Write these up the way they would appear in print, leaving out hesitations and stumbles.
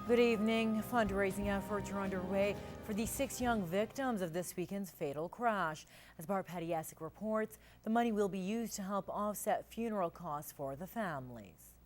Good evening. Fundraising efforts are underway for the 6 young victims of this weekend's fatal crash. As Bart Pediasic reports, the money will be used to help offset funeral costs for the families.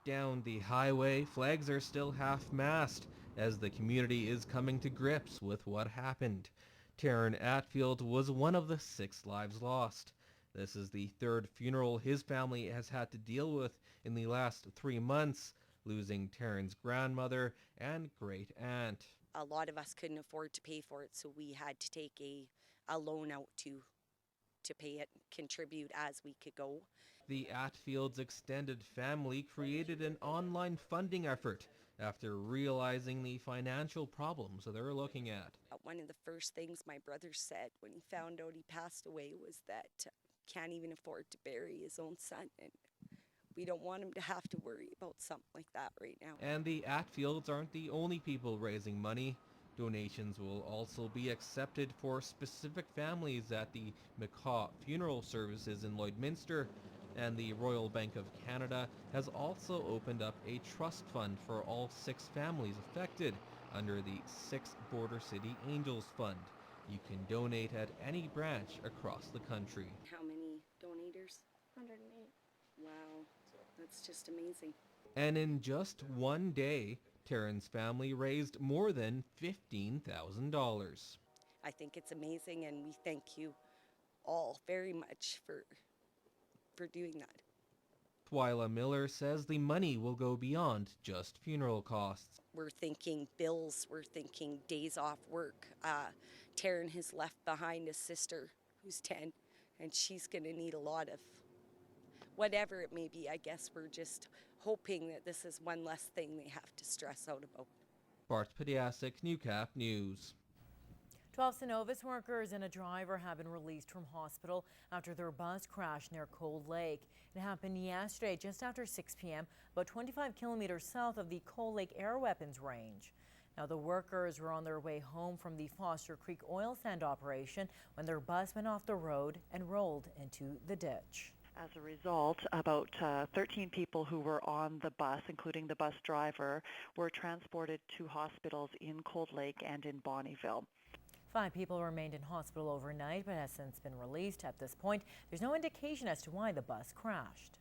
Down the highway, flags are still half-mast as the community is coming to grips with what happened. Taryn Atfield was one of the 6 lives lost. This is the 3rd funeral his family has had to deal with in the last 3 months, losing Taryn's grandmother and great-aunt. A lot of us couldn't afford to pay for it, so we had to take a loan out to pay it, contribute as we could go. The Atfields' extended family created an online funding effort after realizing the financial problems they're looking at. One of the first things my brother said when he found out he passed away was that can't even afford to bury his own son, and we don't want him to have to worry about something like that right now. And the Atfields aren't the only people raising money. Donations will also be accepted for specific families at the Macaw Funeral Services in Lloydminster, and the Royal Bank of Canada has also opened up a trust fund for all 6 families affected under the 6 Border City Angels Fund. You can donate at any branch across the country. How many donators? 108. Wow, that's just amazing. And in just one day, Taryn's family raised more than $15,000. I think it's amazing, and we thank you all very much for doing that. Twyla Miller says the money will go beyond just funeral costs. We're thinking bills, we're thinking days off work. Taryn has left behind a sister who's 10, and she's going to need a lot of whatever it may be. I guess we're just hoping that this is one less thing they have to stress out about. Bart Pediasic, Newcap News. 12 Synovus workers and a driver have been released from hospital after their bus crashed near Cold Lake. It happened yesterday just after 6 p.m., about 25 kilometers south of the Cold Lake Air Weapons Range. Now, the workers were on their way home from the Foster Creek oil sand operation when their bus went off the road and rolled into the ditch. As a result, about 13 people who were on the bus, including the bus driver, were transported to hospitals in Cold Lake and in Bonnyville. 5 people remained in hospital overnight but has since been released. At this point, there's no indication as to why the bus crashed.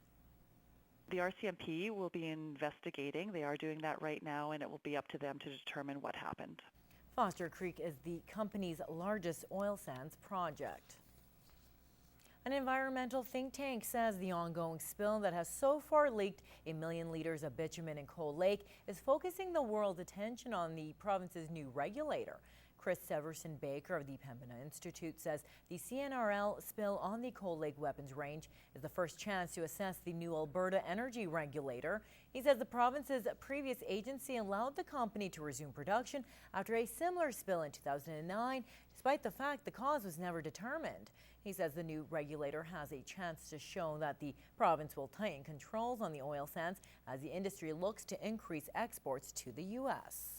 The RCMP will be investigating. They are doing that right now, and it will be up to them to determine what happened. Foster Creek is the company's largest oil sands project. An environmental think tank says the ongoing spill that has so far leaked 1 million liters of bitumen in Cold Lake is focusing the world's attention on the province's new regulator. Chris Severson-Baker of the Pembina Institute says the CNRL spill on the Cold Lake Weapons Range is the first chance to assess the new Alberta energy regulator. He says the province's previous agency allowed the company to resume production after a similar spill in 2009, despite the fact the cause was never determined. He says the new regulator has a chance to show that the province will tighten controls on the oil sands as the industry looks to increase exports to the U.S.